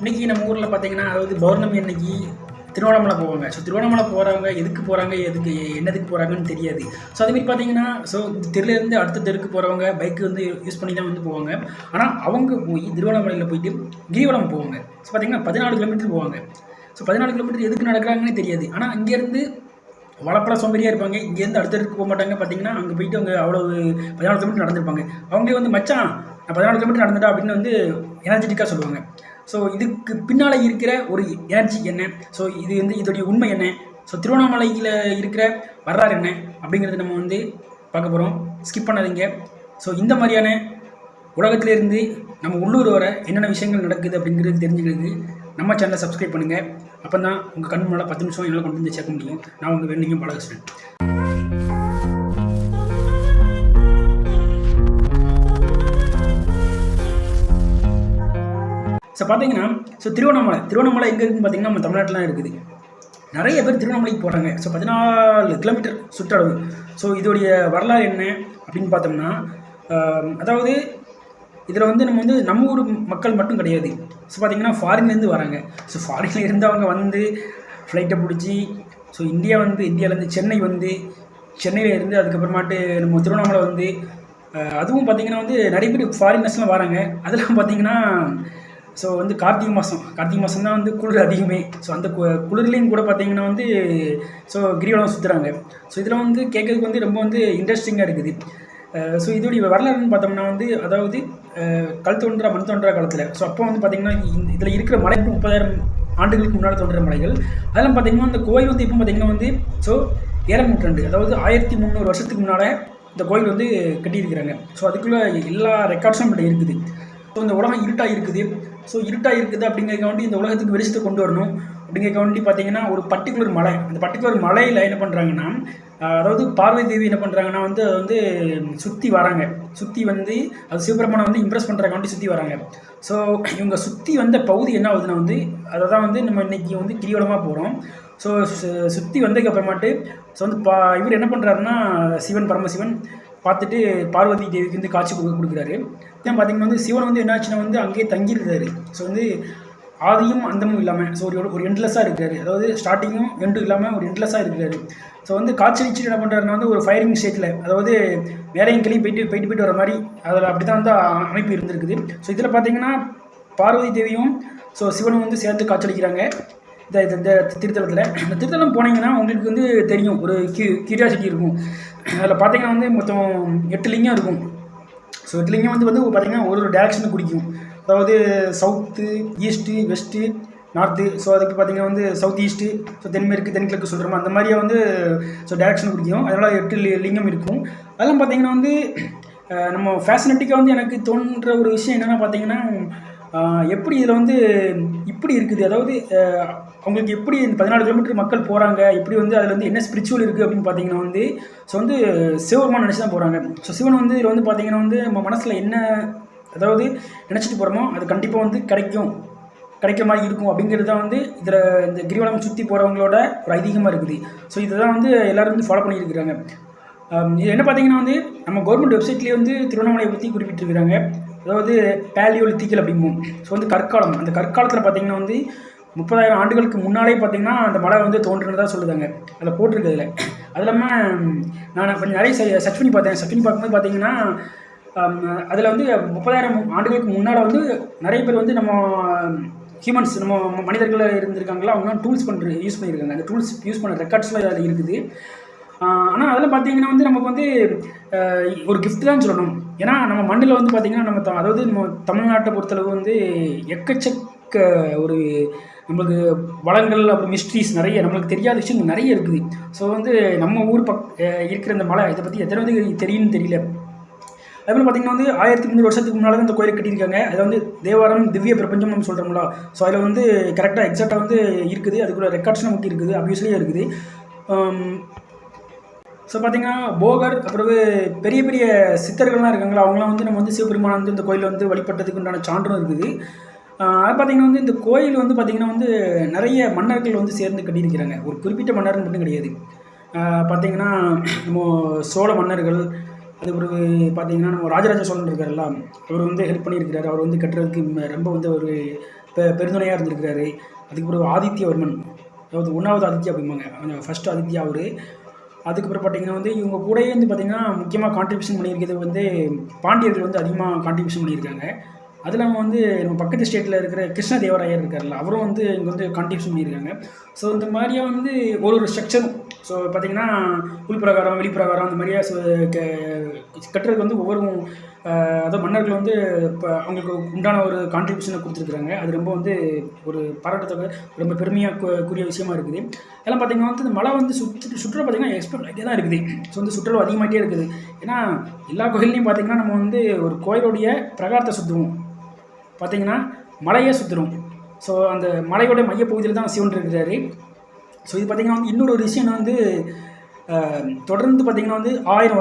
இன்றைக்கி நம்ம ஊரில் பார்த்தீங்கன்னா, அதாவது பௌர்ணமி அன்னைக்கு திருவண்ணாமலை போவாங்க. ஸோ திருவண்ணாமலை போகிறவங்க எதுக்கு போகிறாங்க, என்னதுக்கு போகிறாங்கன்னு தெரியாது. ஸோ அதேமாரி பார்த்தீங்கன்னா, ஸோ தெருலேருந்து அடுத்த தெருக்கு போகிறவங்க பைக்கு வந்து யூஸ் பண்ணி தான் வந்து போவாங்க. ஆனால் அவங்க போய் திருவண்ணாமலையில் போயிட்டு கிரிவலம் போவாங்க. ஸோ பார்த்தீங்கன்னா 14 கிலோமீட்டர் போவாங்க. ஸோ 14 கிலோமீட்டர் எதுக்கு நடக்கிறாங்கன்னே தெரியாது. ஆனால் இங்கேருந்து வளப்பட சோம்பேறியாக இருப்பாங்க. இங்கேருந்து அடுத்த தெருக்கு போக மாட்டாங்க. பார்த்தீங்கன்னா அங்கே போயிட்டு அவங்க அவ்வளோ 14 கிலோமீட்டர் நடந்திருப்பாங்க. அவங்களே வந்து மச்சான் நான் 14 கிலோமீட்டர் நடந்துட்டா அப்படின்னு வந்து எனர்ஜெட்டிக்காக சொல்லுவாங்க. ஸோ இதுக்கு பின்னால் இருக்கிற ஒரு எனர்ஜி என்ன, ஸோ இது வந்து இதோடைய உண்மை என்ன, ஸோ திருவண்ணாமலையில் இருக்கிற வரலாறு என்ன அப்படிங்கிறது நம்ம வந்து பார்க்க போகிறோம். ஸ்கிப் பண்ணாதீங்க. ஸோ இந்த மாதிரியான உலகத்திலேருந்து நம்ம உள்ளூர் வர என்னென்ன விஷயங்கள் நடக்குது அப்படிங்கிறது தெரிஞ்சுக்கிறதுக்கு நம்ம சேனலை சப்ஸ்கிரைப் பண்ணுங்கள். அப்போ தான் உங்கள் கண் முன்னால் 10 நிமிஷம் என்னால் கொண்டு வந்து சேர்க்க முடியும். நான் உங்கள் வேலையும் பாலகிருஷ்ணன். ஸோ பார்த்தீங்கன்னா, ஸோ திருவண்ணாமலை எங்கே இருக்குதுன்னு பார்த்தீங்கன்னா நம்ம தமிழ்நாட்டில் இருக்குது. நிறைய பேர் திருவண்ணாமலைக்கு போகிறாங்க. ஸோ 14 கிலோமீட்டர் சுற்றளவு. ஸோ இதோடைய வரலாறு என்ன அப்படின்னு பார்த்தோம்னா, அதாவது இதில் வந்து நம்ம ஊர் மக்கள் மட்டும் கிடையாது. ஸோ பார்த்திங்கன்னா ஃபாரின்லேருந்து வராங்க. ஸோ ஃபாரினில் இருந்தவங்க வந்து ஃப்ளைட்டை பிடிச்சி ஸோ இந்தியாவிலேருந்து சென்னை வந்து சென்னையில் இருந்து அதுக்கப்புறமாட்டு நம்ம திருவண்ணாமலை வந்து அதுவும் பார்த்திங்கன்னா வந்து நிறைய பேர் ஃபாரினர்ஸ்லாம் வராங்க. அதெல்லாம் பார்த்திங்கன்னா ஸோ வந்து கார்த்திகை மாதம் தான் வந்து குளிர் அதிகமே. ஸோ அந்த குளிர்லேயும் கூட பார்த்திங்கன்னா வந்து ஸோ கிரிவலம் சுற்றுறாங்க. ஸோ இதில் வந்து கேட்குறதுக்கு வந்து ரொம்ப வந்து இன்ட்ரெஸ்டிங்காக இருக்குது. ஸோ இதோடைய வரலாறுன்னு பார்த்தோம்னா வந்து, அதாவது கல் தோன்றா மண் தோன்றா காலத்தில், ஸோ அப்போ வந்து பார்த்திங்கன்னா இதில் இருக்கிற மலை 30,000 ஆண்டுகளுக்கு முன்னால் தோன்ற மலைகள். அதெல்லாம் பார்த்திங்கன்னா இந்த கோயில் வந்து இப்போ பார்த்திங்கன்னா வந்து ஸோ 7ஆம் நூற்றாண்டு, அதாவது 1300 வருஷத்துக்கு முன்னால் இந்த கோயில் வந்து கட்டியிருக்கிறாங்க. ஸோ அதுக்குள்ளே எல்லா ரெக்கார்ட்ஸும் இப்படி இருக்குது. ஸோ இந்த உலகம் இருட்டாக இருக்குது. ஸோ இருட்டாக இருக்குது அப்படிங்கிறக்காண்டி இந்த உலகத்துக்கு வெளிச்சத்தை கொண்டு வரணும் அப்படிங்கிறக்காண்டி பார்த்தீங்கன்னா ஒரு பர்டிகுலர் மலை, அந்த பர்டிகுலர் மலையில் என்ன பண்ணுறாங்கன்னா, அதாவது பார்வதி தேவி என்ன பண்ணுறாங்கன்னா வந்து அதை வந்து சுற்றி வராங்க. சுற்றி வந்து அது சிவபெருமானை வந்து இம்ப்ரெஸ் பண்ணுறக்காண்டி சுற்றி வராங்க. ஸோ இவங்க சுற்றி வந்த பகுதி என்ன ஆகுதுன்னா வந்து அதை தான் வந்து நம்ம இன்றைக்கி வந்து கிரிவலமாக போகிறோம். ஸோ சுற்றி வந்ததுக்கப்புறமாட்டு ஸோ வந்து இவர் என்ன பண்ணுறாருன்னா, பரமசிவன் பார்த்துட்டு பார்வதி தேவிக்கு வந்து காட்சி கொடுக்குறாரு. ஏன் பார்த்திங்கன்னா வந்து சிவன் வந்து என்னாச்சுன்னா வந்து அங்கேயே தங்கியிருக்காரு. ஸோ வந்து ஆதியும் அந்தமும் இல்லாமல் ஸோ ஒரு எண்ட்லெஸ்ஸாக இருக்காரு. அதாவது ஸ்டார்டிங்கும் எண்டும் இல்லாமல் ஒரு எண்ட்லெஸ்ஸாக இருக்காரு. ஸோ வந்து காட்சி வச்சுட்டு என்ன பண்ணுறாருன்னா வந்து ஒரு ஃபயரிங் ஸ்டேட்டில், அதாவது வேலையும் கிளி போயிட்டு வர மாதிரி அதில் அப்படி தான் வந்து அமைப்பு இருந்திருக்குது. ஸோ இதில் பார்த்திங்கன்னா பார்வதி தேவியும் ஸோ சிவனும் வந்து சேர்ந்து காட்சியளிக்கிறாங்க இந்த திருத்தலத்தில். இந்த திருத்தலம் போனீங்கன்னா உங்களுக்கு வந்து தெரியும், ஒரு கியூரியாசிட்டி இருக்கும். அதில் பார்த்தீங்கன்னா வந்து மொத்தம் 8 லிங்கம் இருக்கும். ஸோ 8 லிங்கம் வந்து பார்த்திங்கன்னா ஒரு டேரக்ஷனுக்கு குடிக்கும். அதாவது south, east, west, north. So அதுக்கு பார்த்திங்கன்னா வந்து சவுத் ஈஸ்ட்டு, ஸோ தென்மேற்கு, தென்கிழக்கு சொல்கிறோம், அந்த மாதிரியே வந்து ஸோ டேரக்ஷன் குடிக்கும். அதனால் 8 லிங்கம் இருக்கும். அதெல்லாம் பார்த்திங்கன்னா வந்து நம்ம ஃபேசினட்டிக்காக வந்து எனக்கு தோன்ற ஒரு விஷயம் என்னென்னா பார்த்திங்கன்னா, எப்படி இதில் வந்து இப்படி இருக்குது, அதாவது அவங்களுக்கு எப்படி இந்த 14 கிலோமீட்டர் மக்கள் போகிறாங்க, எப்படி வந்து அதில் வந்து என்ன ஸ்பிரிச்சுவல் இருக்குது அப்படின்னு பார்த்தீங்கன்னா வந்து ஸோ வந்து சிவபெருமான் நினச்சி தான் போகிறாங்க. ஸோ சிவன் வந்து இதில் வந்து பார்த்திங்கன்னா வந்து நம்ம மனசில் என்ன அதாவது நினச்சிட்டு போகிறோமோ அது கண்டிப்பாக வந்து கிடைக்கிற மாதிரி இருக்கும் அப்படிங்கிறது தான் வந்து இதில் இந்த கிரிவலம் சுற்றி போகிறவங்களோட ஒரு ஐதீகமாக இருக்குது. ஸோ இதை தான் வந்து எல்லோரும் வந்து ஃபாலோ பண்ணியிருக்கிறாங்க. இது என்ன பார்த்திங்கன்னா வந்து நம்ம கவர்மெண்ட் வெப்சைட்லேயே வந்து திருவண்ணாமலையை பற்றி குறிப்பிட்டிருக்கிறாங்க. அதாவது பேலியோலித்திக்கல் அப்படிங்கும். ஸோ வந்து கற்காலம், அந்த கற்காலத்தில் பார்த்திங்கன்னா வந்து 30,000 ஆண்டுகளுக்கு முன்னாலே பார்த்திங்கன்னா அந்த மலை வந்து தோன்றுனதாக சொல்லுதாங்க. அதில் போட்டிருக்கிறதுல. அது இல்லாமல் நான் கொஞ்சம் நிறைய சர்ச் பண்ணி பார்க்கும்போது பார்த்திங்கன்னா அதில் வந்து 30,000 ஆண்டுகளுக்கு முன்னால் வந்து நிறைய பேர் வந்து நம்ம ஹியூமன்ஸ், நம்ம மனிதர்கள் இருந்திருக்காங்களா, அவங்களாம் யூஸ் பண்ணியிருக்காங்க. அந்த டூல்ஸ் யூஸ் பண்ண ரெக்கார்ட்ஸ்லாம் அதில் இருக்குது. ஆனால் அதெல்லாம் பார்த்திங்கன்னா வந்து நமக்கு வந்து ஒரு கிஃப்ட் தான் சொல்லணும். ஏன்னா நம்ம மண்ணில் வந்து பார்த்திங்கன்னா அதாவது நம்ம தமிழ்நாட்டை பொறுத்தளவு வந்து எக்கச்சக்க ஒரு நம்மளுக்கு வளங்கள், அப்புறம் மிஸ்ட்ரீஸ் நிறைய நம்மளுக்கு தெரியாத விஷயங்கள் நிறைய இருக்குது. ஸோ வந்து நம்ம ஊர் இருக்கிற இந்த மலை இதை பற்றி எத்தனை வந்து தெரியும்னு தெரியல. அதுபோல் பார்த்திங்கன்னா வந்து 1300 வருஷத்துக்கு முன்னால் தான் இந்த கோயில் கட்டியிருக்காங்க. அதில் வந்து தேவாரம், திவ்ய பிரபஞ்சம் நம்ம சொல்கிறோம்ல. ஸோ அதில் வந்து கரெக்டாக எக்ஸாக்டாக வந்து இருக்குது. அதுக்குள்ள ரெக்கார்ட்ஸ் நமக்கு இருக்குது, அப்வியஸ்லியாக இருக்குது. ஸோ பார்த்திங்கன்னா போகர், அப்புறம் பெரிய பெரிய சித்தர்கள்லாம் இருக்காங்களா, அவங்களாம் வந்து நம்ம வந்து சிவபெருமானை வந்து இந்த கோயிலில் வந்து வழிபட்டதுக்கு உண்டான சான்றும் இருக்குது. அது பார்த்திங்கன்னா வந்து இந்த கோயில் வந்து பார்த்திங்கன்னா வந்து நிறைய மன்னர்கள் வந்து சேர்ந்து கட்டியிருக்கிறாங்க. ஒரு குறிப்பிட்ட மன்னர்கள் மட்டும் கிடையாது. பார்த்திங்கன்னா நம்ம சோழ மன்னர்கள், அது பிறகு பார்த்தீங்கன்னா நம்ம ராஜராஜ சோழன் இருக்காருல்ல, அவர் வந்து ஹெல்ப் பண்ணியிருக்கிறார். அவர் வந்து கட்டுறதுக்கு ரொம்ப வந்து ஒரு பெருந்துணையாக இருந்திருக்கிறாரு. அதுக்கப்புறம் ஆதித்யவர்மன், அதாவது 1வது ஆதித்யா அப்படிம்பாங்க, ஃபஸ்ட் ஆதித்யா அவர். அதுக்கப்புறம் பார்த்தீங்கன்னா வந்து இவங்க கூடயே வந்து பார்த்திங்கன்னா முக்கியமாக கான்ட்ரிபியூஷன் பண்ணியிருக்கிறது வந்து பாண்டியர்கள் வந்து அதிகமாக கான்ட்ரிபியூஷன் பண்ணியிருக்காங்க. அது இல்லாமல் வந்து நம்ம பக்கத்து ஸ்டேட்டில் இருக்கிற கிருஷ்ணதேவராயர் இருக்கார்ல, அவரும் வந்து இங்கே வந்து கான்ட்ரிபியூஷன் பண்ணியிருக்காங்க. ஸோ இந்த மாதிரியாக வந்து ஒரு ஸ்ட்ரக்சரும் ஸோ பார்த்திங்கன்னா உள்பிரகாரம் வெளிப்பிரகாரம் அந்த மாதிரியா கட்டுறதுக்கு வந்து ஒவ்வொரு அதாவது மன்னர்கள் வந்து இப்போ அவங்களுக்கு உண்டான ஒரு கான்ட்ரிபியூஷனை கொடுத்துருக்குறாங்க. அது ரொம்ப வந்து ஒரு பாராட்டத்தக்க ரொம்ப பெருமையாக கூடிய விஷயமா இருக்குது. எல்லாம் பார்த்திங்கன்னா வந்து இந்த மலை வந்து சுற்றுலா பார்த்திங்கன்னா எக்ஸ்பெக்ட் ஆகிட்டே தான் இருக்குது. ஸோ வந்து சுற்றுலா அதிகமாகிட்டே இருக்குது. ஏன்னா எல்லா கோயில்லையும் பார்த்திங்கன்னா நம்ம வந்து ஒரு கோயிலுடைய பிரகாரத்தை சுற்றுவோம், பார்த்திங்கன்னா மலையே சுற்றுறோம். ஸோ அந்த மலையோட மையப்பகுதியில் தான் சிவன் இருக்கிறாரு. ஸோ இது பார்த்திங்கன்னா வந்து இன்னொரு ஒரு விஷயம் வந்து தொடர்ந்து பார்த்திங்கன்னா வந்து 1000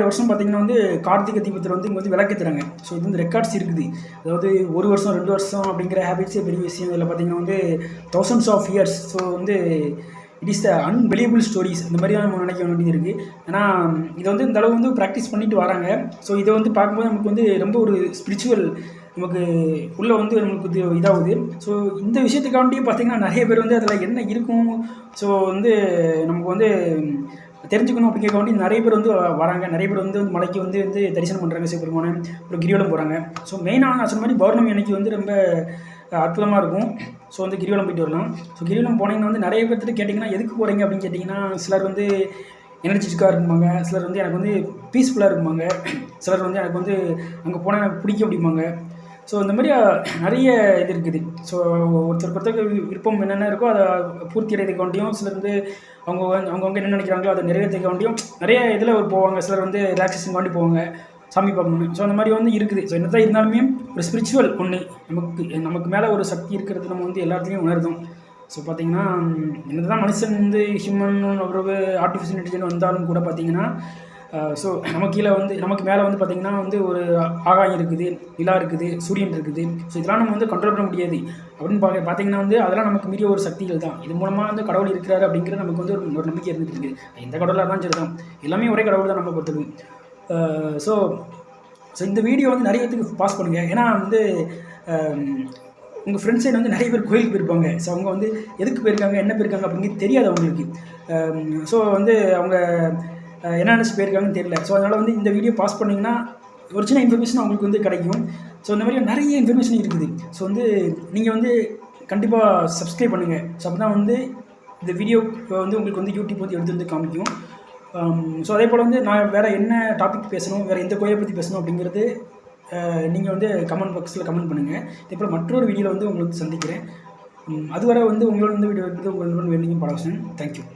வருஷம் பார்த்திங்கன்னா வந்து கார்த்திகை தீபத்தில் வந்து இங்கே வந்து விளக்கேற்றுறாங்க. ஸோ இது வந்து ரெக்கார்ட்ஸ் இருக்குது. அதாவது 1 வருஷம் 2 வருஷம் அப்படிங்கிற ஹேபிட்ஸே பெரிய விஷயம். இதில் பார்த்திங்கன்னா வந்து thousands of years. ஸோ வந்து it is the unbelievable stories இந்த மாதிரி தான் நம்ம நினைக்க வேண்டியது இருக்குது. ஏன்னா இதை வந்து இந்த அளவு வந்து ப்ராக்டிஸ் பண்ணிட்டு வராங்க. ஸோ இதை வந்து பார்க்கும்போது நமக்கு வந்து ரொம்ப ஒரு ஸ்பிரிச்சுவல் நமக்கு உள்ளே வந்து நமக்கு இதாகுது. ஸோ இந்த விஷயத்துக்காண்டியும் பார்த்திங்கன்னா நிறைய பேர் வந்து அதில் என்ன இருக்கும், ஸோ வந்து நமக்கு வந்து தெரிஞ்சுக்கணும் அப்படிங்கிற வேண்டி நிறைய பேர் வந்து வராங்க. நிறைய பேர் வந்து மலைக்கு வந்து தரிசனம் பண்ணுறாங்க சிவபெருமானை. அப்புறம் கிரிவலம் போகிறாங்க. ஸோ மெயினாக நான் சொன்ன மாதிரி பௌர்ணமி அன்னைக்கு வந்து ரொம்ப அற்புதமாக இருக்கும். ஸோ வந்து கிரிவலம் போயிட்டு வரலாம். ஸோ கிரிவலம் போனீங்கன்னா வந்து நிறைய பேர்த்துட்டு கேட்டிங்கன்னா எதுக்கு போகிறீங்க அப்படின்னு கேட்டிங்கன்னா சிலர் வந்து எனர்ஜிட்டிக்காக இருக்குமாங்க, சிலர் வந்து எனக்கு வந்து பீஸ்ஃபுல்லாக இருக்குமாங்க, சிலர் வந்து எனக்கு வந்து அங்கே போனால் எனக்கு பிடிக்கும் அப்படிம்பாங்க. ஸோ இந்த மாதிரி நிறைய இது இருக்குது. ஸோ ஒருத்தருக்கு விருப்பம் என்னென்ன இருக்கோ அதை பூர்த்தி அடைறதுக்காண்டியும், சிலர் வந்து அவங்கவுங்க என்ன நினைக்கிறாங்களோ அதை நிறைவேற்றுக்காண்டியும் நிறைய இதில் போவாங்க. சிலர் வந்து ரிலாக்ஸேஷன் போவாங்க, சாமி பார்க்கணுன்னு. ஸோ அந்த மாதிரி வந்து இருக்குது. ஸோ என்னதான் இருந்தாலுமே ஒரு ஸ்பிரிச்சுவல் ஒன்று நமக்கு மேலே ஒரு சக்தி இருக்கிறது நம்ம வந்து எல்லாத்துலேயும் உணர்ந்தோம். ஸோ பார்த்திங்கன்னா என்ன தான் மனுஷன் வந்து ஹியூமன் அப்புறம் ஆர்டிஃபிஷியல் இன்டெலிஜென்ஸ் வந்தாலும் கூட பார்த்திங்கன்னா ஸோ நமக்கு மேலே வந்து பார்த்திங்கன்னா வந்து ஒரு ஆகாயம் இருக்குது, நிலா இருக்குது, சூரியன் இருக்குது. ஸோ இதெல்லாம் நம்ம வந்து கண்ட்ரோல் பண்ண முடியாது அப்படின்னு பார்த்திங்கன்னா வந்து அதெல்லாம் நமக்கு மீறிய ஒரு சக்திகள் தான். இது மூலமாக வந்து கடவுள் இருக்கிறாரு அப்படிங்கிறது நமக்கு வந்து ஒரு நம்பிக்கை இருந்துட்டு இருக்குது. எந்த கடவுளாக இருந்தாலும் சரி தான், எல்லாமே ஒரே கடவுள் தான் நம்ம பொறுத்தது. ஸோ இந்த வீடியோ வந்து நிறைய பேருக்கு பாஸ் பண்ணுங்கள். ஏன்னா வந்து உங்கள் ஃப்ரெண்ட்ஸ் சைடு வந்து நிறைய பேர் கோயிலுக்கு போயிருப்பாங்க. ஸோ அவங்க வந்து எதுக்கு போயிருக்காங்க, என்ன போயிருக்காங்க அப்படிங்கிறது தெரியாது அவங்களுக்கு. ஸோ வந்து அவங்க என்ன நினச்சி போயிருக்காங்கன்னு தெரியல. ஸோ அதனால் வந்து இந்த வீடியோ பாஸ் பண்ணிங்கன்னா ஒரு சின்ன இன்ஃபர்மேஷன் அவங்களுக்கு வந்து கிடைக்கும். ஸோ இந்த மாதிரி நிறைய இன்ஃபர்மேஷன் இருக்குது. ஸோ வந்து நீங்கள் வந்து கண்டிப்பாக சப்ஸ்கிரைப் பண்ணுங்கள். ஸோ அப்போ தான் வந்து இந்த வீடியோ வந்து உங்களுக்கு வந்து யூடியூப் வந்து எடுத்து வந்து காமிக்கும். ஸோ அதே போல் வந்து நான் வேறு என்ன டாபிக் பேசணும், வேறு எந்த கோயிலை பற்றி பேசணும் அப்படிங்கிறது நீங்கள் வந்து கமெண்ட் பாக்ஸில் கமெண்ட் பண்ணுங்கள். இதே போல் மற்றொரு வீடியோவில் வந்து உங்களுக்கு சந்திக்கிறேன். அதுவரை வந்து உங்களோட வந்து வீடியோ எடுத்து உங்களோட வேண்டியும் பரவசன். தேங்க்யூ.